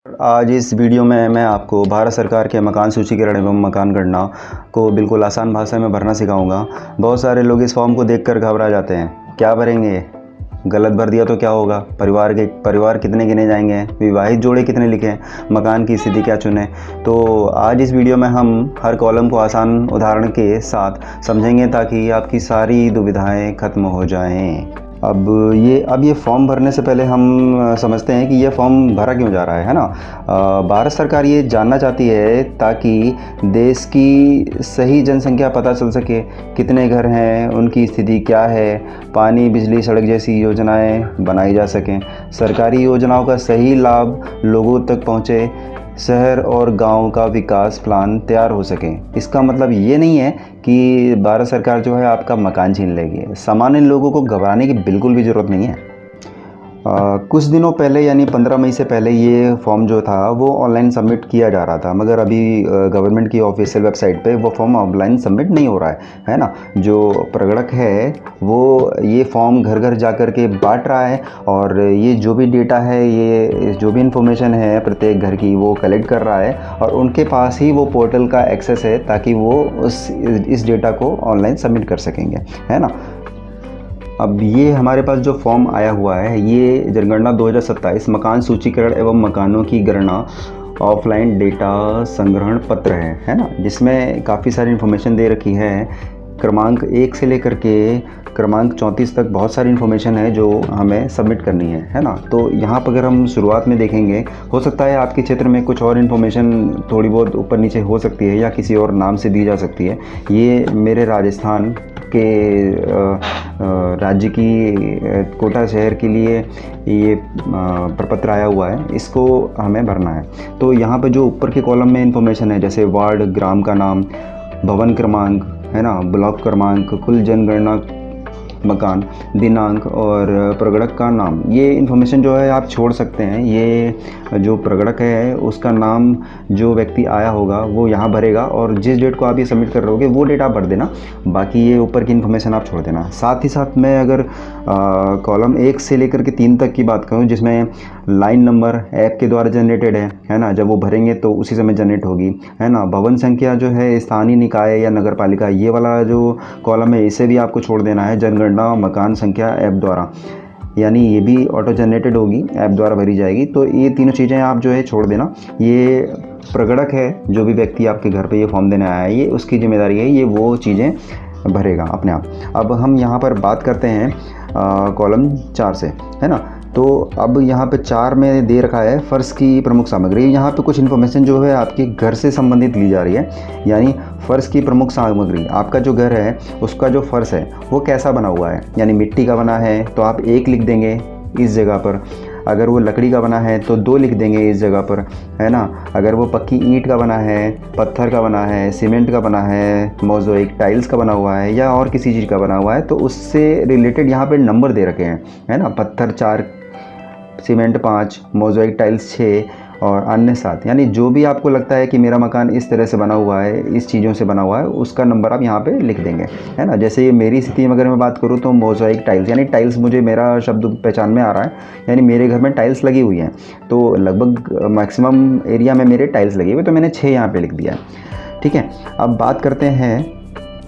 आज इस वीडियो में मैं आपको भारत सरकार के मकान सूचीकरण एवं मकान गणना को बिल्कुल आसान भाषा में भरना सिखाऊंगा। बहुत सारे लोग इस फॉर्म को देखकर घबरा जाते हैं। क्या भरेंगे, गलत भर दिया तो क्या होगा, परिवार कितने गिने जाएंगे, विवाहित जोड़े कितने लिखें, मकान की स्थिति क्या चुनें। तो आज इस वीडियो में हम हर कॉलम को आसान उदाहरण के साथ समझेंगे ताकि आपकी सारी दुविधाएं खत्म हो जाएं। अब ये फॉर्म भरने से पहले हम समझते हैं कि ये फॉर्म भरा क्यों जा रहा है ना। भारत सरकार ये जानना चाहती है ताकि देश की सही जनसंख्या पता चल सके, कितने घर हैं, उनकी स्थिति क्या है, पानी बिजली सड़क जैसी योजनाएं बनाई जा सकें, सरकारी योजनाओं का सही लाभ लोगों तक पहुंचे, शहर और गांव का विकास प्लान तैयार हो सके। इसका मतलब ये नहीं है कि भारत सरकार जो है आपका मकान छीन लेगी। सामान्य लोगों को घबराने की बिल्कुल भी ज़रूरत नहीं है। कुछ दिनों पहले यानी 15 मई से पहले ये फॉर्म जो था वो ऑनलाइन सबमिट किया जा रहा था, मगर अभी गवर्नमेंट की ऑफिशियल वेबसाइट पे वो फॉर्म ऑनलाइन सबमिट नहीं हो रहा है ना। जो प्रगणक है वो ये फॉर्म घर घर जा कर के बांट रहा है और ये जो भी डेटा है, ये जो भी इंफॉर्मेशन है प्रत्येक घर की, वो कलेक्ट कर रहा है और उनके पास ही वो पोर्टल का एक्सेस है ताकि वो इस डेटा को ऑनलाइन सबमिट कर सकेंगे, है ना। अब ये हमारे पास जो फॉर्म आया हुआ है ये जनगणना 2027 मकान सूचीकरण एवं मकानों की गणना ऑफलाइन डेटा संग्रहण पत्र है ना, जिसमें काफ़ी सारी इन्फॉर्मेशन दे रखी है। क्रमांक 1 से लेकर के क्रमांक 34 तक बहुत सारी इन्फॉर्मेशन है जो हमें सबमिट करनी है ना। तो यहाँ पर अगर हम शुरुआत में देखेंगे, हो सकता है आपके क्षेत्र में कुछ और इन्फॉर्मेशन थोड़ी बहुत ऊपर नीचे हो सकती है या किसी और नाम से दी जा सकती है। ये मेरे राजस्थान के राज्य की कोटा शहर के लिए ये प्रपत्र आया हुआ है, इसको हमें भरना है। तो यहाँ पे जो ऊपर के कॉलम में इंफॉर्मेशन है, जैसे वार्ड, ग्राम का नाम, भवन क्रमांक है ना, ब्लॉक क्रमांक, कुल जनगणना मकान, दिनांक और प्रगणक का नाम, ये इन्फॉर्मेशन जो है आप छोड़ सकते हैं। ये जो प्रगणक है उसका नाम जो व्यक्ति आया होगा वो यहाँ भरेगा और जिस डेट को आप ये सबमिट कर रहे होगे वो डेट आप भर देना, बाकी ये ऊपर की इन्फॉर्मेशन आप छोड़ देना। साथ ही साथ मैं अगर कॉलम 1 से लेकर के 3 तक की बात करूँ, जिसमें लाइन नंबर ऐप के द्वारा जनरेटेड है ना, जब वो भरेंगे तो उसी समय जनरेट होगी, है ना। भवन संख्या जो है स्थानीय निकाय या नगर पालिका, ये वाला जो कॉलम है इसे भी आपको छोड़ देना है। जनगणना मकान संख्या ऐप द्वारा, यानी ये भी ऑटो जनरेटेड होगी, ऐप द्वारा भरी जाएगी। तो ये तीनों चीज़ें आप जो है छोड़ देना। ये प्रगणक है, जो भी व्यक्ति आपके घर पे ये फॉर्म देने आया है, ये उसकी जिम्मेदारी है, ये वो चीज़ें भरेगा अपने आप। अब हम यहाँ पर बात करते हैं कॉलम 4 से, है ना। तो अब यहाँ पे 4 में दे रखा है फर्श की प्रमुख सामग्री। यहाँ पे कुछ इन्फॉर्मेशन जो है आपके घर से संबंधित ली जा रही है, यानी फर्श की प्रमुख सामग्री, आपका जो घर है उसका जो फर्श है वो कैसा बना हुआ है, यानी मिट्टी का बना है तो आप 1 लिख देंगे इस जगह पर। अगर वो लकड़ी का बना है तो 2 लिख देंगे इस जगह पर, है ना। अगर वो पक्की ईंट का बना है, पत्थर का बना है, सीमेंट का बना है, मोज़ेक टाइल्स का बना हुआ है या और किसी चीज़ का बना हुआ है तो उससे रिलेटेड यहाँ पे नंबर दे रखे हैं, है ना। पत्थर 4, सीमेंट 5, मोज़ेक टाइल्स 6 और अन्य 7, यानी जो भी आपको लगता है कि मेरा मकान इस तरह से बना हुआ है, इस चीज़ों से बना हुआ है, उसका नंबर आप यहाँ पे लिख देंगे, है ना। जैसे ये मेरी स्थिति में अगर मैं बात करूँ तो मोज़ेक टाइल्स, यानी टाइल्स, मुझे मेरा शब्द पहचान में आ रहा है, यानी मेरे घर में टाइल्स लगी हुई हैं, तो लगभग मैक्सिमम एरिया में मेरे टाइल्स लगी हुई, तो मैंने 6 यहाँ पर लिख दिया है, ठीक है। अब बात करते हैं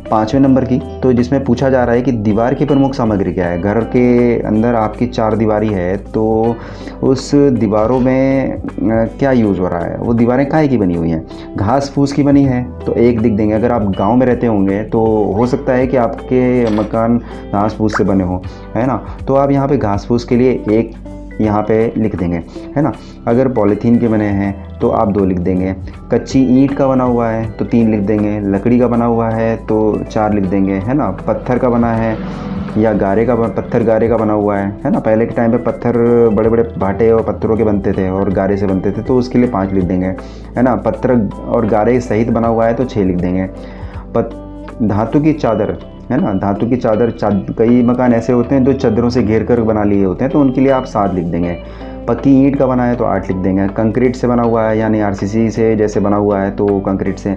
5वें नंबर की, तो जिसमें पूछा जा रहा है कि दीवार की प्रमुख सामग्री क्या है। घर के अंदर आपकी 4 दीवारी है तो उस दीवारों में क्या यूज़ हो रहा है, वो दीवारें काहे की बनी हुई हैं। घास फूस की बनी है तो 1 लिख देंगे। अगर आप गांव में रहते होंगे तो हो सकता है कि आपके मकान घास फूस से बने हो, है ना, तो आप यहाँ पे घास फूस के लिए 1 यहाँ पे लिख देंगे, है ना। अगर पॉलीथीन के बने हैं तो आप 2 लिख देंगे। कच्ची ईंट का बना हुआ है तो 3 लिख देंगे। लकड़ी का बना हुआ है तो 4 लिख देंगे, है ना। पत्थर का बना है या पत्थर गारे का बना हुआ है ना। पहले के टाइम पे पत्थर बड़े बड़े भाटे और पत्थरों के बनते थे और गारे से बनते थे, तो उसके लिए 5 लिख देंगे, है ना। पत्थर और गारे सहित बना हुआ है तो 6 लिख देंगे। धातु की चादर, है ना, धातु की चादर, कई मकान ऐसे होते हैं जो चादरों से घेर कर बना लिए होते हैं तो उनके लिए आप 7 लिख देंगे। पक्की ईंट का बना है तो 8 लिख देंगे। कंक्रीट से बना हुआ है यानी आरसीसी से जैसे बना हुआ है तो कंक्रीट से,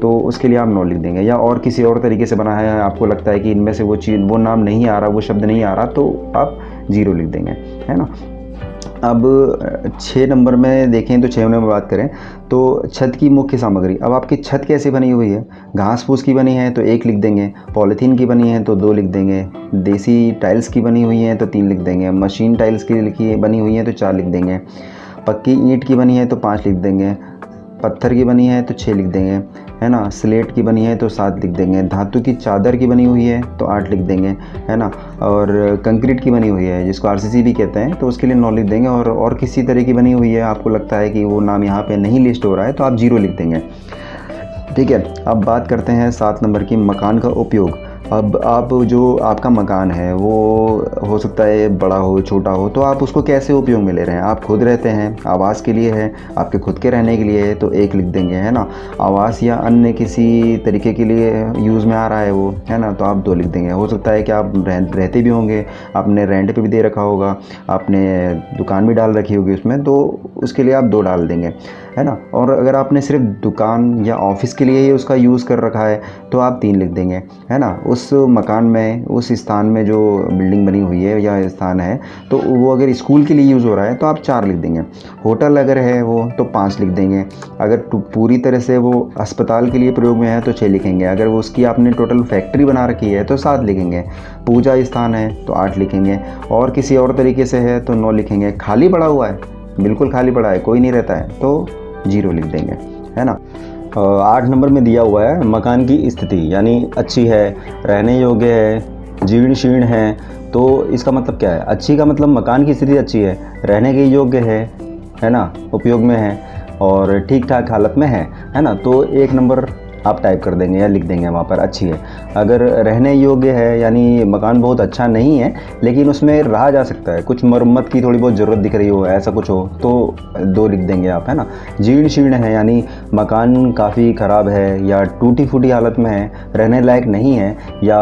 तो उसके लिए आप 9 लिख देंगे। या और किसी और तरीके से बना है, आपको लगता है कि इनमें से वो नाम नहीं आ रहा, वो शब्द नहीं आ रहा, तो आप 0 लिख देंगे, है ना। अब 6 नंबर में देखें तो 6 नंबर में बात करें तो छत की मुख्य सामग्री। अब आपकी छत कैसे बनी हुई है? घास फूस की बनी है तो 1 लिख देंगे, पॉलीथीन की बनी है तो 2 लिख देंगे, देसी टाइल्स की बनी हुई है तो 3 लिख देंगे, मशीन टाइल्स की लिखी बनी हुई है तो 4 लिख देंगे, पक्की ईंट की बनी है तो 5 लिख देंगे, पत्थर की बनी है तो 6 लिख देंगे, है ना, स्लेट की बनी है तो 7 लिख देंगे, धातु की चादर की बनी हुई है तो 8 लिख देंगे, है ना, और कंक्रीट की बनी हुई है जिसको आरसीसी भी कहते हैं तो उसके लिए 9 लिख देंगे, और किसी तरह की बनी हुई है आपको लगता है कि वो नाम यहाँ पे नहीं लिस्ट हो रहा है तो आप 0 लिख देंगे। ठीक है, अब बात करते हैं 7 नंबर की, मकान का उपयोग। अब आप जो आपका मकान है वो हो सकता है बड़ा हो छोटा हो, तो आप उसको कैसे उपयोग में ले रहे हैं? आप खुद रहते हैं, आवास के लिए है, आपके खुद के रहने के लिए है तो 1 लिख देंगे, है ना, आवास या अन्य किसी तरीके के लिए यूज़ में आ रहा है वो, है ना, तो आप 2 लिख देंगे। हो सकता है कि आप रहते भी होंगे, आपने रेंट पे भी दे रखा होगा, आपने दुकान भी डाल रखी होगी उसमें, तो उसके लिए आप 2 डाल देंगे, है ना, और अगर आपने सिर्फ दुकान या ऑफिस के लिए ही उसका यूज़ कर रखा है तो आप 3 लिख देंगे, है ना। उस मकान में, उस स्थान में जो बिल्डिंग बनी हुई है या स्थान है तो वो अगर स्कूल के लिए यूज़ हो रहा है तो आप 4 लिख देंगे, होटल अगर है वो तो 5 लिख देंगे, अगर पूरी तरह से वो अस्पताल के लिए प्रयोग में है तो 6 लिखेंगे, अगर वो उसकी आपने टोटल फैक्ट्री बना रखी है तो 7 लिखेंगे, पूजा स्थान है तो 8 लिखेंगे, और किसी और तरीके से है तो 9 लिखेंगे, खाली पड़ा हुआ है, बिल्कुल खाली पड़ा है, कोई नहीं रहता है तो 0 लिख देंगे, है ना। 8 नंबर में दिया हुआ है मकान की स्थिति, यानी अच्छी है, रहने योग्य है, जीर्ण शीर्ण है, तो इसका मतलब क्या है? अच्छी का मतलब मकान की स्थिति अच्छी है, रहने के योग्य है ना, उपयोग में है और ठीक ठाक हालत में है ना, तो 1 नंबर आप टाइप कर देंगे या लिख देंगे वहाँ पर, अच्छी है। अगर रहने योग्य है यानी मकान बहुत अच्छा नहीं है लेकिन उसमें रहा जा सकता है, कुछ मरम्मत की थोड़ी बहुत ज़रूरत दिख रही हो, ऐसा कुछ हो तो 2 लिख देंगे आप, है ना। जीर्ण शीर्ण है यानी मकान काफ़ी ख़राब है या टूटी फूटी हालत में है, रहने लायक नहीं है या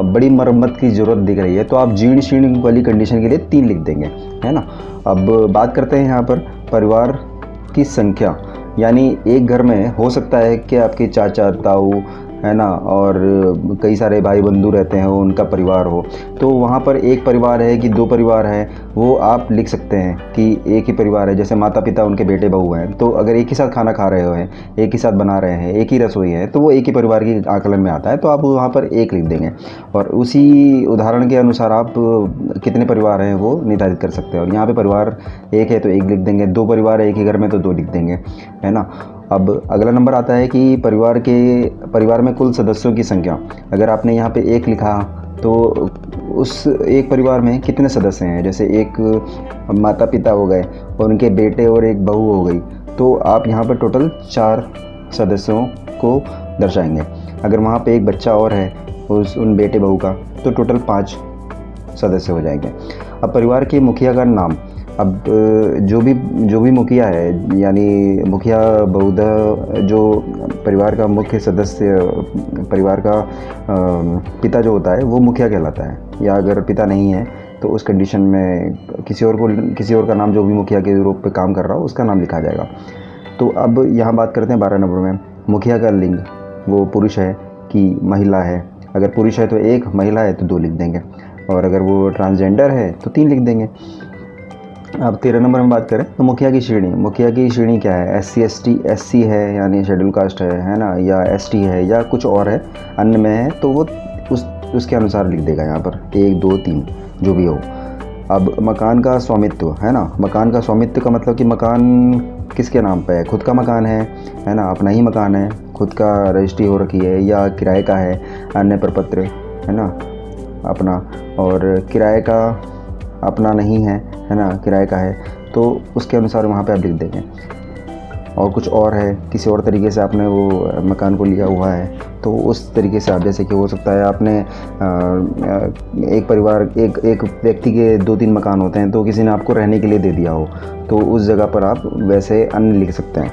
बड़ी मरम्मत की ज़रूरत दिख रही है तो आप जीर्ण शीर्ण वाली कंडीशन के लिए 3 लिख देंगे, है ना। अब बात करते हैं यहाँ पर परिवार की संख्या, यानी एक घर में हो सकता है कि आपके चाचा ताऊ, है ना, और कई सारे भाई बंधु रहते हैं, उनका परिवार हो, तो वहाँ पर एक परिवार है कि 2 परिवार है वो आप लिख सकते हैं कि एक ही परिवार है। जैसे माता पिता उनके बेटे बहू हैं तो अगर एक ही साथ खाना खा रहे हैं, एक ही साथ बना रहे हैं, एक ही रसोई है तो वो एक ही परिवार की आकलन में आता है, तो आप वहाँ पर 1 लिख देंगे और उसी उदाहरण के अनुसार आप कितने परिवार हैं वो निर्धारित कर सकते हैं। और यहाँ पर परिवार 1 है तो 1 लिख देंगे, 2 परिवार है एक ही घर में तो 2 लिख देंगे, है ना। अब अगला नंबर आता है कि परिवार में कुल सदस्यों की संख्या। अगर आपने यहाँ पे 1 लिखा तो उस एक परिवार में कितने सदस्य हैं? जैसे एक माता पिता हो गए और उनके बेटे और एक बहू हो गई, तो आप यहाँ पर टोटल 4 सदस्यों को दर्शाएंगे। अगर वहाँ पे एक बच्चा और है उन बेटे बहू का तो टोटल 5 सदस्य हो जाएंगे। अब परिवार के मुखिया का नाम। अब जो भी मुखिया है, यानी मुखिया बहुधा जो परिवार का मुख्य सदस्य, परिवार का पिता जो होता है वो मुखिया कहलाता है, या अगर पिता नहीं है तो उस कंडीशन में किसी और का नाम, जो भी मुखिया के रूप पे काम कर रहा हो उसका नाम लिखा जाएगा। तो अब यहाँ बात करते हैं 12 नंबर में, मुखिया का लिंग, वो पुरुष है कि महिला है। अगर पुरुष है तो 1, महिला है तो 2 लिख देंगे, और अगर वो ट्रांसजेंडर है तो 3 लिख देंगे। अब 13 नंबर में बात करें तो मुखिया की श्रेणी क्या है? SC ST, SC है यानी शेड्यूल कास्ट है ना, या ST है या कुछ और है, अन्य में है तो वो उसके अनुसार लिख देगा यहाँ पर 1 2 3 जो भी हो। अब मकान का स्वामित्व, है ना, मकान का स्वामित्व का मतलब कि मकान किसके नाम पे है? खुद का मकान है ना, अपना ही मकान है, खुद का रजिस्ट्री हो रखी है या किराए का है, अन्य प्रपत्र, है ना, अपना, और किराए का अपना नहीं है ना, किराए का है तो उसके अनुसार वहाँ पे आप लिख देंगे। और कुछ और है, किसी और तरीके से आपने वो मकान को लिया हुआ है तो उस तरीके से आप, जैसे कि हो सकता है आपने एक व्यक्ति के 2-3 मकान होते हैं तो किसी ने आपको रहने के लिए दे दिया हो तो उस जगह पर आप वैसे अन्य लिख सकते हैं।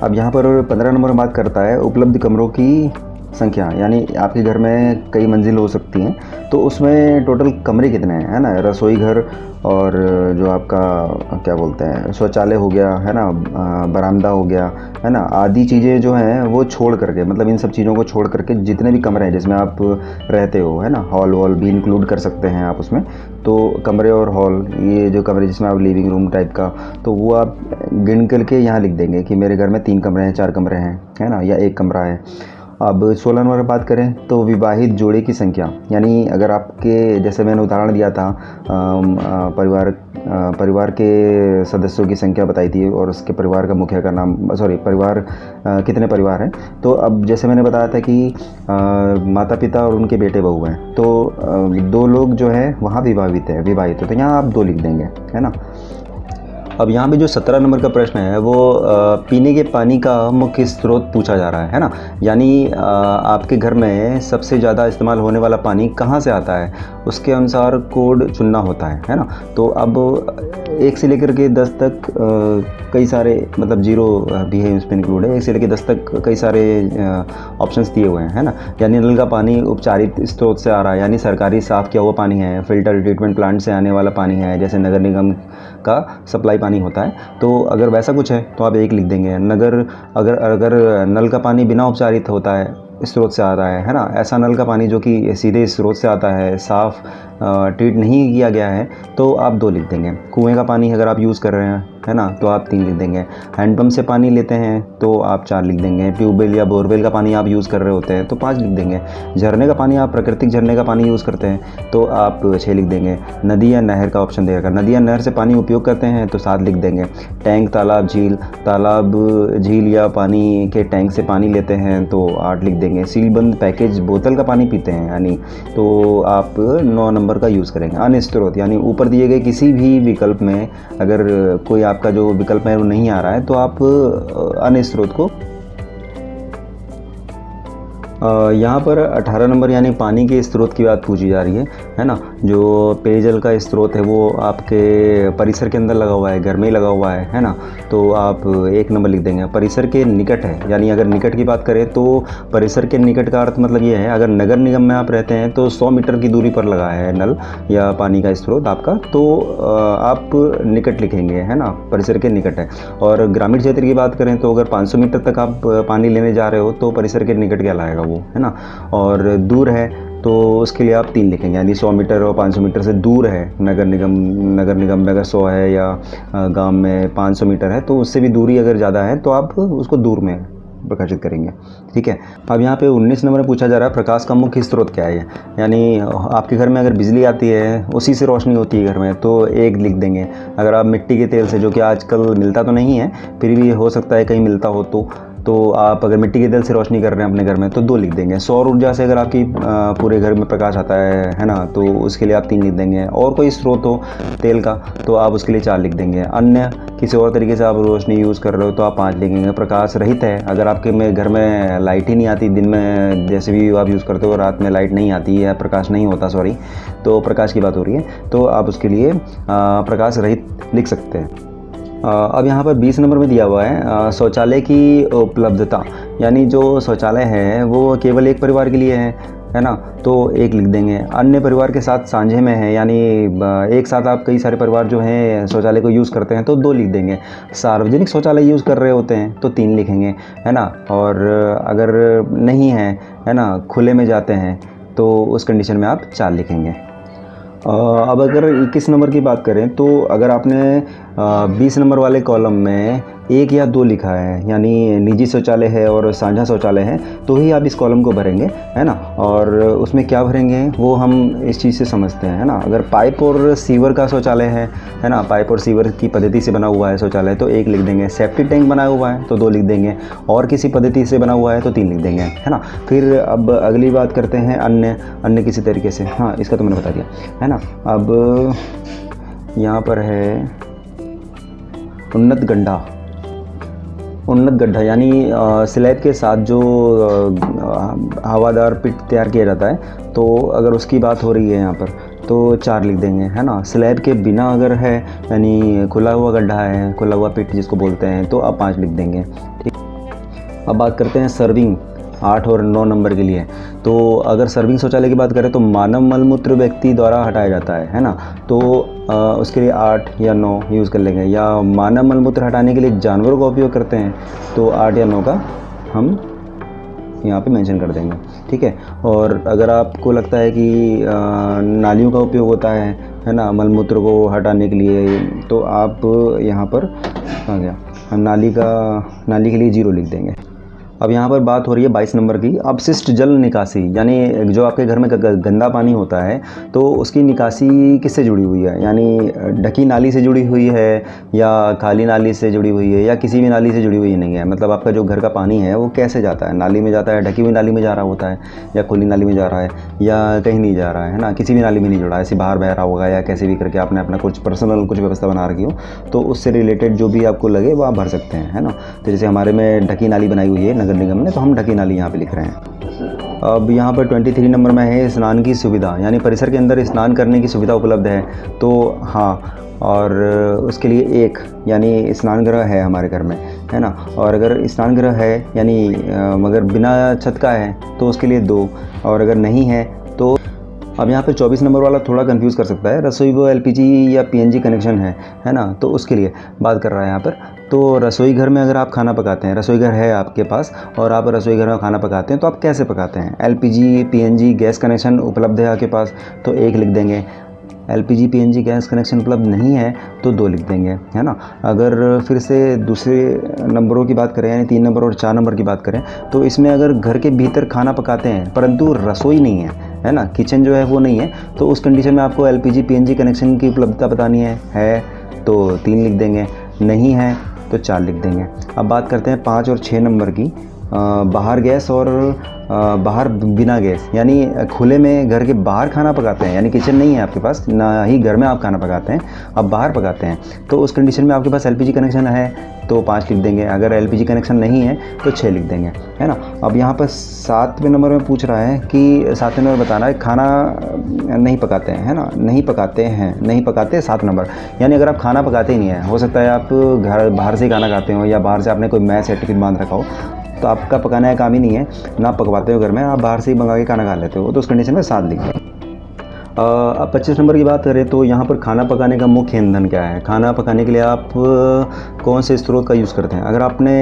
अब यहाँ पर 15 नंबर में बात करता है उपलब्ध कमरों की संख्या, यानी आपके घर में कई मंजिल हो सकती हैं तो उसमें टोटल कमरे कितने हैं, है ना, रसोई घर और जो आपका क्या बोलते हैं शौचालय हो गया है ना, बरामदा हो गया है ना, आदि चीज़ें जो हैं वो छोड़ करके, मतलब इन सब चीज़ों को छोड़ करके जितने भी कमरे हैं जिसमें आप रहते हो है ना, हॉल वॉल भी इंक्लूड कर सकते हैं आप उसमें। तो कमरे और हॉल, ये जो कमरे जिसमें आप लिविंग रूम टाइप का, तो वो आप गिन करके यहाँ लिख देंगे कि मेरे घर में 3 कमरे हैं, 4 कमरे हैं है ना, या 1 कमरा है। अब 16 नंबर बात करें तो विवाहित जोड़े की संख्या, यानी अगर आपके जैसे मैंने उदाहरण दिया था परिवार के सदस्यों की संख्या बताई थी और उसके परिवार का मुखिया का नाम, सॉरी परिवार कितने परिवार हैं। तो अब जैसे मैंने बताया था कि माता पिता और उनके बेटे बहू हैं, तो 2 लोग जो है वहाँ विवाहित है, तो यहाँ आप 2 लिख देंगे है ना। अब यहाँ पे जो 17 नंबर का प्रश्न है वो पीने के पानी का मुख्य स्रोत पूछा जा रहा है ना, यानी आपके घर में सबसे ज़्यादा इस्तेमाल होने वाला पानी कहाँ से आता है, उसके अनुसार कोड चुनना होता है ना। तो अब 1 से लेकर के 10 तक कई सारे, मतलब 0 भी है उसमें इंक्लूड है, 1 से लेकर 10 तक कई सारे ऑप्शंस दिए हुए हैं है ना। यानी नल का पानी उपचारित स्रोत से आ रहा है, यानी सरकारी साफ़ किया हुआ पानी है, फिल्टर ट्रीटमेंट प्लांट से आने वाला पानी है, जैसे नगर निगम का सप्लाई पानी होता है। तो अगर वैसा कुछ है तो आप 1 लिख देंगे। अगर नल का पानी बिना उपचारित होता है, स्रोत से आ रहा है ना, ऐसा नल का पानी जो कि सीधे स्रोत से आता है, साफ़ ट्रीट नहीं किया गया है, तो आप 2 लिख देंगे। कुएं का पानी अगर आप यूज़ कर रहे हैं है ना, तो आप 3 लिख देंगे। हैंडपम्प से पानी लेते हैं तो आप 4 लिख देंगे। ट्यूबवेल या बोरवेल का पानी आप यूज़ कर रहे होते हैं तो 5 लिख देंगे। झरने का पानी, आप प्राकृतिक झरने का पानी यूज़ करते हैं तो आप 6 लिख देंगे। नदी या नहर का ऑप्शन देगा, नदी या नहर से पानी उपयोग करते हैं तो 7 लिख देंगे। टैंक, तालाब, झील या पानी के टैंक से पानी लेते हैं तो 8 लिख देंगे। सीलबंद पैकेज बोतल का पानी पीते हैं यानी, तो आप 9 नंबर का यूज़ करेंगे। अन्य स्रोत, यानी ऊपर दिए गए किसी भी विकल्प में अगर कोई आपका जो विकल्प है वो नहीं आ रहा है तो आप अन्य स्रोत को यहाँ पर 18 नंबर यानी पानी के स्रोत की बात पूछी जा रही है ना। जो पेयजल का स्रोत है वो आपके परिसर के अंदर लगा हुआ है, घर में ही लगा हुआ है ना, तो आप 1 नंबर लिख देंगे। परिसर के निकट है, यानी अगर निकट की बात करें तो परिसर के निकट का अर्थ मतलब ये है, अगर नगर निगम में आप रहते हैं तो 100 मीटर की दूरी पर लगा है नल या पानी का स्रोत आपका, तो आप निकट लिखेंगे है ना, परिसर के निकट है। और ग्रामीण क्षेत्र की बात करें तो अगर 500 मीटर तक आप पानी लेने जा रहे हो तो परिसर के निकट कहलाएगा वो है ना। और दूर है तो उसके लिए आप 3 लिखेंगे, यानी 100 मीटर और 500 मीटर से दूर है नगर निगम में अगर 100 है या गांव में 500 मीटर है तो उससे भी दूरी अगर ज़्यादा है तो आप उसको दूर में प्रकाशित करेंगे। ठीक है। अब यहाँ पे 19 नंबर में पूछा जा रहा है प्रकाश का मुख्य स्रोत क्या है, यानी आपके घर में अगर बिजली आती है उसी से रोशनी होती है घर में तो 1 लिख देंगे। अगर आप मिट्टी के तेल से, जो कि आजकल मिलता तो नहीं है फिर भी हो सकता है कहीं मिलता हो, तो आप अगर मिट्टी के तेल से रोशनी कर रहे हैं अपने घर में तो 2 लिख देंगे। सौर ऊर्जा से अगर आपकी पूरे घर में प्रकाश आता है ना, तो उसके लिए आप 3 लिख देंगे। और कोई स्रोत हो तेल का तो आप उसके लिए 4 लिख देंगे। अन्य किसी और तरीके से आप रोशनी यूज़ कर रहे हो तो आप 5 लिखेंगे। प्रकाश रहित है, अगर आपके में घर में लाइट ही नहीं आती, दिन में जैसे भी आप यूज़ करते हो रात में लाइट नहीं आती है, प्रकाश नहीं होता, सॉरी, तो प्रकाश की बात हो रही है, तो आप उसके लिए प्रकाश रहित लिख सकते हैं। अब यहाँ पर 20 नंबर में दिया हुआ है शौचालय की उपलब्धता, यानी जो शौचालय है वो केवल एक परिवार के लिए है ना, तो 1 लिख देंगे। अन्य परिवार के साथ साझे में है, यानी एक साथ आप कई सारे परिवार जो हैं शौचालय को यूज़ करते हैं तो 2 लिख देंगे। सार्वजनिक शौचालय यूज़ कर रहे होते हैं तो 3 लिखेंगे है ना। और अगर नहीं है ना, खुले में जाते हैं तो उस कंडीशन में आप 4 लिखेंगे। अब अगर 21 नंबर की बात करें तो अगर आपने 20 नंबर वाले कॉलम में 1 या 2 लिखा है, यानी निजी शौचालय है और साझा शौचालय है, तो ही आप इस कॉलम को भरेंगे है ना। और उसमें क्या भरेंगे वो हम इस चीज़ से समझते हैं है ना। अगर पाइप और सीवर का शौचालय है ना, पाइप और सीवर की पद्धति से बना हुआ है शौचालय तो 1 लिख देंगे। सेफ्टी टैंक बना हुआ है तो 2 लिख देंगे। और किसी पद्धति से बना हुआ है तो 3 लिख देंगे है ना। फिर अब अगली बात करते हैं अन्य किसी तरीके से, हाँ इसका तो मैंने बता दिया है ना। अब यहाँ पर है उन्नत गड्ढा, यानी स्लैब के साथ जो हवादार पिट तैयार किया जाता है, तो अगर उसकी बात हो रही है यहाँ पर तो 4 लिख देंगे है ना। स्लैब के बिना अगर है, यानी खुला हुआ गड्ढा है, खुला हुआ पिट जिसको बोलते हैं, तो आप 5 लिख देंगे। ठीक। अब बात करते हैं सर्विंग 8 और 9 नंबर के लिए। तो अगर सर्विंग शौचालय की बात करें तो मानव मलमूत्र व्यक्ति द्वारा हटाया जाता है ना, तो उसके लिए 8 या 9 यूज़ कर लेंगे। या मानव मलमूत्र हटाने के लिए जानवरों का उपयोग करते हैं तो 8 या 9 का हम यहाँ पे मेंशन कर देंगे, ठीक है। और अगर आपको लगता है कि नालियों का उपयोग होता है ना, मलमूत्र को हटाने के लिए, तो आप यहाँ पर आ गया, हम नाली के लिए 0 लिख देंगे। अब यहाँ पर बात हो रही है 22 नंबर की, अपशिष्ट जल निकासी, यानी जो आपके घर में गंदा पानी होता है तो उसकी निकासी किससे जुड़ी हुई है, यानी ढकी नाली से जुड़ी हुई है या खाली नाली से जुड़ी हुई है या किसी भी नाली से जुड़ी हुई नहीं है। मतलब आपका जो घर का पानी है वो कैसे जाता है, नाली में जाता है, ढकी हुई नाली में जा रहा होता है या खुली नाली में जा रहा है या कहीं नहीं जा रहा है ना, किसी भी नाली में नहीं जुड़ा, ऐसे बाहर बह रहा होगा या कैसे भी करके आपने अपना कुछ पर्सनल कुछ व्यवस्था बना रखी हो, तो उससे रिलेटेड जो भी आपको लगे वो आप भर सकते हैं, है ना। तो जैसे हमारे में ढकी नाली बनाई हुई है नगर निगम ने, तो हम ढकी नाली यहाँ पे लिख रहे हैं। अब यहाँ पर 23 नंबर में है स्नान की सुविधा, यानी परिसर के अंदर स्नान करने की सुविधा उपलब्ध है, तो हाँ, और उसके लिए 1 यानी स्नान गृह है हमारे घर में, है ना। और अगर स्नान गृह है यानी मगर बिना छत का है तो उसके लिए 2, और अगर नहीं है तो। अब यहाँ पे 24 नंबर वाला थोड़ा कंफ्यूज कर सकता है, रसोई वो एलपीजी या पीएनजी कनेक्शन है ना, तो उसके लिए बात कर रहा है यहाँ पर। तो रसोई घर में अगर आप खाना पकाते हैं, रसोई घर है आपके पास और आप रसोई घर में खाना पकाते हैं, तो आप कैसे पकाते हैं। एलपीजी पीएनजी गैस कनेक्शन उपलब्ध है आपके पास तो 1 लिख देंगे, एलपीजी पीएनजी गैस कनेक्शन उपलब्ध नहीं है तो 2 लिख देंगे, है ना। अगर फिर से दूसरे नंबरों की बात करें, यानी 3 नंबर और 4 नंबर की बात करें, तो इसमें अगर घर के भीतर खाना पकाते हैं परंतु रसोई नहीं है ना, किचन जो है वो नहीं है, तो उस कंडीशन में आपको एलपीजी पीएनजी कनेक्शन की उपलब्धता बतानी है तो 3 लिख देंगे, नहीं है तो 4 लिख देंगे। अब बात करते हैं 5 और 6 नंबर की, बाहर गैस और बाहर बिना गैस, यानी खुले में घर के बाहर खाना पकाते हैं, यानी किचन नहीं है आपके पास, ना ही घर में आप खाना पकाते हैं, आप बाहर पकाते हैं, तो उस कंडीशन में आपके पास एलपीजी कनेक्शन है तो 5 लिख देंगे, अगर एलपीजी कनेक्शन नहीं है तो 6 लिख देंगे, है ना। अब यहाँ पर 7वें नंबर में पूछ रहा है कि 7वें नंबर बताना है खाना नहीं पकाते हैं, है ना, नहीं पकाते 7 नंबर, यानी अगर आप खाना पकाते ही नहीं है, हो सकता है आप घर बाहर से ही खाना खाते हो या बाहर से आपने कोई मैच या टिकट बांध रखा हो, तो आपका पकाने का काम ही नहीं है, ना पकवाते हो घर में, आप बाहर से ही मंगा के खाना खा लेते हो, तो उस कंडीशन में 7 लिख दें। अब 25 नंबर की बात करें तो यहाँ पर खाना पकाने का मुख्य ईंधन क्या है, खाना पकाने के लिए आप कौन से स्रोत का यूज़ करते हैं। अगर आपने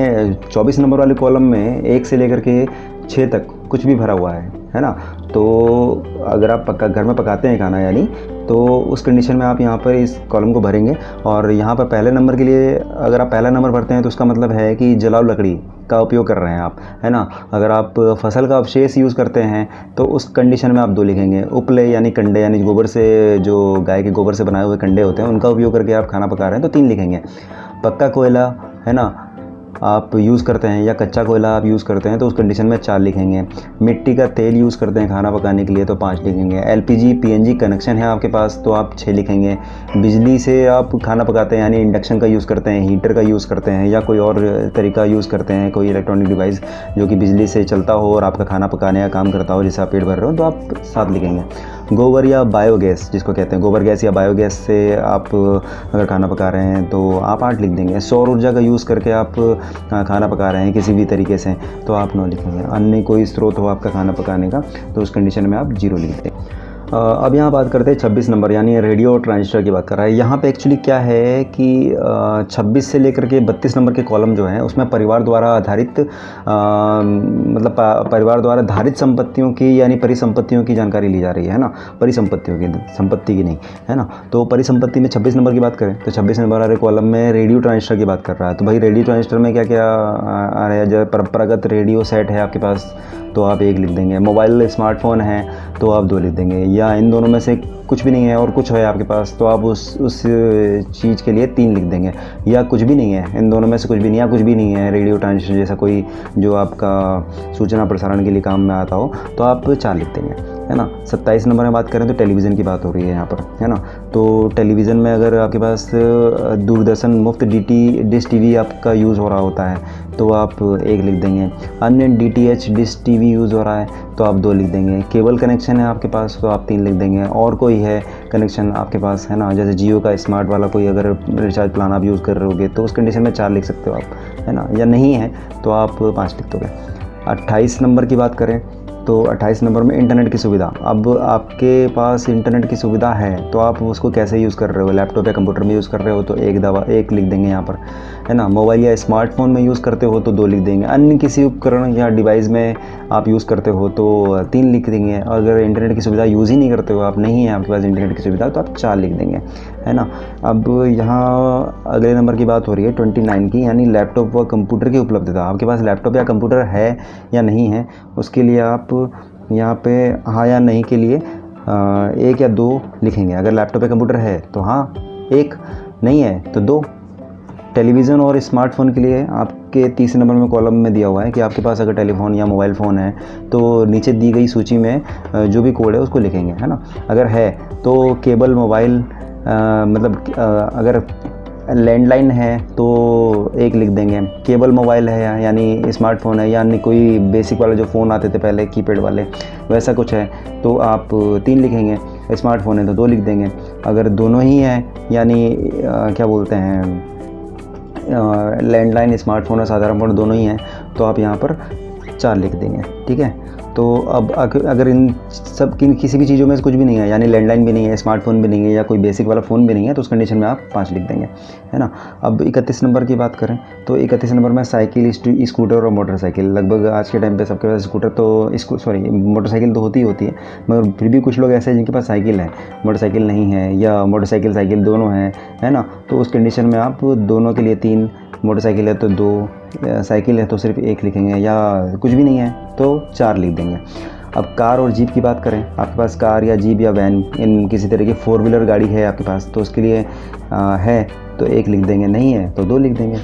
24 नंबर वाले कॉलम में 1 से लेकर के 6 तक कुछ भी भरा हुआ है ना, तो अगर आप घर में पकाते हैं खाना यानी, तो उस कंडीशन में आप यहाँ पर इस कॉलम को भरेंगे। और यहाँ पर पहले नंबर के लिए अगर आप पहला नंबर भरते हैं तो उसका मतलब है कि जलाऊ लकड़ी का उपयोग कर रहे हैं आप, है ना। अगर आप फसल का अवशेष यूज़ करते हैं तो उस कंडीशन में आप 2 लिखेंगे। उपले यानी कंडे, यानी गोबर से, जो गाय के गोबर से बनाए हुए कंडे होते हैं उनका उपयोग करके आप खाना पका रहे हैं तो 3 लिखेंगे। पक्का कोयला, है ना, आप यूज़ करते हैं या कच्चा कोयला आप यूज़ करते हैं तो उस कंडीशन में 4 लिखेंगे। मिट्टी का तेल यूज़ करते हैं खाना पकाने के लिए तो 5 लिखेंगे। एलपीजी पीएनजी कनेक्शन है आपके पास तो आप 6 लिखेंगे। बिजली से आप खाना पकाते हैं यानी इंडक्शन का यूज़ करते हैं, हीटर का यूज़ करते हैं या कोई और तरीका यूज़ करते हैं, कोई इलेक्ट्रॉनिक डिवाइस जो कि बिजली से चलता हो और आपका खाना पकाने का काम करता हो, जिससे आप पेट भर रहे हो, तो आप 7 लिखेंगे। गोबर या बायोगैस जिसको कहते हैं, गोबर गैस या बायोगैस से आप अगर खाना पका रहे हैं तो आप 8 लिख देंगे। सौर ऊर्जा का यूज़ करके आप खाना पका रहे हैं किसी भी तरीके से तो आप 9 लिखेंगे। अन्य कोई स्रोत हो आपका खाना पकाने का तो उस कंडीशन में आप 0 लिख दें। अब यहाँ बात करते हैं 26 नंबर, यानी रेडियो ट्रांजिस्टर की बात कर रहा है। यहाँ पे एक्चुअली क्या है कि 26 से लेकर के 32 नंबर के कॉलम जो हैं उसमें परिवार द्वारा आधारित मतलब परिवार द्वारा धारित संपत्तियों की यानी परिसंपत्तियों की जानकारी ली जा रही है ना, परिसंपत्तियों की, संपत्ति की नहीं, है ना। तो परिसंपत्ति में 26 नंबर की बात करें तो 26 नंबर वाले कॉलम में रेडियो ट्रांजिस्टर की बात कर रहा है। तो भाई रेडियो ट्रांजिस्टर में क्या क्या आ रहा है, जब परंपरागत रेडियो सेट है आपके पास तो आप 1 लिख देंगे। मोबाइल स्मार्टफोन है तो आप 2 लिख देंगे। या इन दोनों में से कुछ भी नहीं है और कुछ है आपके पास तो आप उस चीज़ के लिए 3 लिख देंगे। या कुछ भी नहीं है, इन दोनों में से कुछ भी नहीं है, कुछ भी नहीं है रेडियो ट्रांजिस्टर जैसा कोई जो आपका सूचना प्रसारण के लिए काम में आता हो तो आप 4 लिख देंगे, है ना। 27 नंबर में बात करें तो टेलीविज़न की बात हो रही है यहाँ पर, है ना। तो टेलीविज़न में अगर आपके पास दूरदर्शन मुफ्त डिश टीवी आपका यूज़ हो रहा होता है तो आप 1 लिख देंगे। अन्य डीटीएच डिश टीवी यूज़ हो रहा है तो आप 2 लिख देंगे। केबल कनेक्शन है आपके पास तो आप 3 लिख देंगे। और कोई है कनेक्शन आपके पास, है ना, जैसे जियो का स्मार्ट वाला कोई अगर रिचार्ज प्लान आप यूज़ कर रहे होगे तो उस कंडीशन में 4 लिख सकते हो आप, है ना। या नहीं है तो आप 5 लिख दोगे। 28 नंबर की बात करें तो 28 नंबर में इंटरनेट की सुविधा। अब आपके पास इंटरनेट की सुविधा है तो आप उसको कैसे यूज़ कर रहे हो, लैपटॉप या कंप्यूटर में यूज़ कर रहे हो तो एक लिख देंगे यहाँ पर, है ना। मोबाइल या स्मार्टफोन में यूज़ करते हो तो 2 लिख देंगे। अन्य किसी उपकरण या डिवाइस में आप यूज़ करते हो तो 3 लिख देंगे। अगर इंटरनेट की सुविधा यूज़ ही नहीं करते हो, आप नहीं है आपके पास इंटरनेट की सुविधा, तो आप 4 लिख देंगे, है ना। अब यहाँ अगले नंबर की बात हो रही है 29 की, यानी लैपटॉप व कंप्यूटर की उपलब्धता। आपके पास लैपटॉप या कंप्यूटर है या नहीं है, उसके लिए आप यहाँ पे हाँ या नहीं के लिए 1 या 2 लिखेंगे। अगर लैपटॉप या कंप्यूटर है तो हाँ 1, नहीं है तो 2। टेलीविज़न और स्मार्टफ़ोन के लिए आपके तीसरे नंबर में कॉलम में दिया हुआ है कि आपके पास अगर टेलीफोन या मोबाइल फ़ोन है तो नीचे दी गई सूची में जो भी कोड है उसको लिखेंगे, है ना। अगर है तो केबल मोबाइल, मतलब अगर लैंडलाइन है तो 1 लिख देंगे। केबल मोबाइल है यानी स्मार्टफ़ोन है, यानी कोई बेसिक वाले जो फ़ोन आते थे पहले कीपैड वाले, वैसा कुछ है तो आप 3 लिखेंगे। स्मार्टफ़ोन है तो 2 लिख देंगे। अगर दोनों ही हैं यानी क्या बोलते हैं, लैंडलाइन, स्मार्टफ़ोन और साधारण फ़ोन दोनों ही हैं तो आप यहाँ पर 4 लिख देंगे, ठीक है। तो अब अगर इन सब किसी भी चीज़ों में से कुछ भी नहीं है, यानी लैंडलाइन भी नहीं है, स्मार्टफ़ोन भी नहीं है या कोई बेसिक वाला फ़ोन भी नहीं है, तो उस कंडीशन में आप 5 लिख देंगे, है ना। अब 31 नंबर की बात करें तो 31 नंबर में साइकिल, स्कूटर और मोटरसाइकिल। लगभग आज के टाइम पे सबके पास स्कूटर तो मोटरसाइकिल तो होती ही होती है, मगर फिर भी कुछ लोग ऐसे हैं जिनके पास साइकिल है, मोटरसाइकिल नहीं है, या मोटरसाइकिल साइकिल दोनों हैं, है ना। तो उस कंडीशन में आप दोनों के लिए 3, मोटरसाइकिल है तो 2, साइकिल है तो सिर्फ 1 लिखेंगे, या कुछ भी नहीं है तो 4 लिख देंगे। अब कार और जीप की बात करें, आपके पास कार या जीप या वैन, इन किसी तरह की 4 व्हीलर गाड़ी है आपके पास तो उसके लिए है तो 1 लिख देंगे, नहीं है तो 2 लिख देंगे।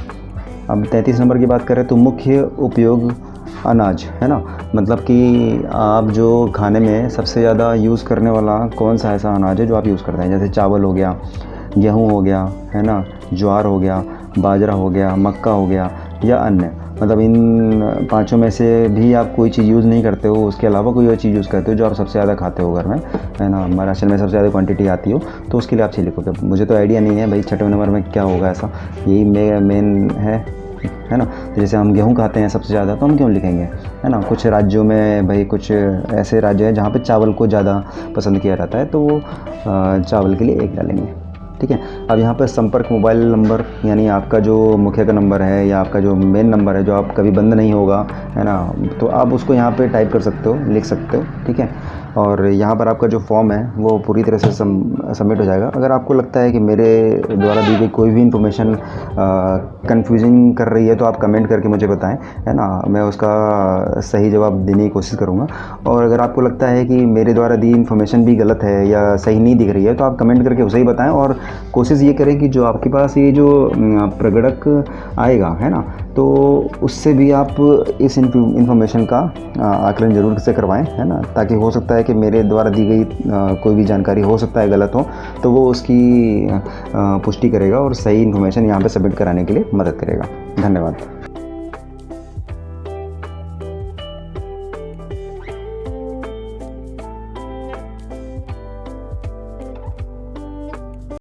अब 33 नंबर की बात करें तो मुख्य उपयोग अनाज, है ना। मतलब कि आप जो खाने में सबसे ज़्यादा यूज़ करने वाला कौन सा ऐसा अनाज है जो आप यूज़ करते हैं, जैसे चावल हो गया, गेहूँ हो गया, है ना, ज्वार हो गया, बाजरा हो गया, मक्का हो गया या अन्य। मतलब इन 5 में से भी आप कोई चीज़ यूज़ नहीं करते हो, उसके अलावा कोई और चीज़ यूज़ करते हो जो आप सबसे ज़्यादा खाते हो घर में, है ना, राशन में सबसे ज़्यादा क्वांटिटी आती हो, तो उसके लिए आप 6 लिखोगे। मुझे तो आइडिया नहीं है भाई 6वें नंबर में क्या होगा, ऐसा यही मेन है ना। तो जैसे हम गेहूँ खाते हैं सबसे ज़्यादा तो हम क्यों लिखेंगे, है ना। कुछ राज्यों में भाई कुछ ऐसे राज्य हैं जहाँ पे चावल को ज़्यादा पसंद किया जाता है तो वो चावल के लिए 1 डालेंगे, ठीक है। अब यहाँ पर संपर्क मोबाइल नंबर, यानी आपका जो मुखिया का नंबर है या आपका जो मेन नंबर है जो आप कभी बंद नहीं होगा, है ना, तो आप उसको यहाँ पे टाइप कर सकते हो, लिख सकते हो, ठीक है। और यहाँ पर आपका जो फॉर्म है वो पूरी तरह से सबमिट हो जाएगा। अगर आपको लगता है कि मेरे द्वारा दी गई कोई भी इन्फॉर्मेशन कंफ्यूजिंग कर रही है तो आप कमेंट करके मुझे बताएं, है ना, मैं उसका सही जवाब देने की कोशिश करूँगा। और अगर आपको लगता है कि मेरे द्वारा दी इन्फॉर्मेशन भी गलत है या सही नहीं दिख रही है तो आप कमेंट करके उसे ही बताएं, और कोशिश ये करें कि जो आपके पास ये जो प्रगणक आएगा, है ना, तो उससे भी आप इस इन्फॉर्मेशन का आकलन ज़रूर से करवाएं, है ना, ताकि हो सकता है कि मेरे द्वारा दी गई कोई भी जानकारी हो सकता है गलत हो तो वो उसकी पुष्टि करेगा और सही इन्फॉर्मेशन यहाँ पे सबमिट कराने के लिए मदद करेगा। धन्यवाद।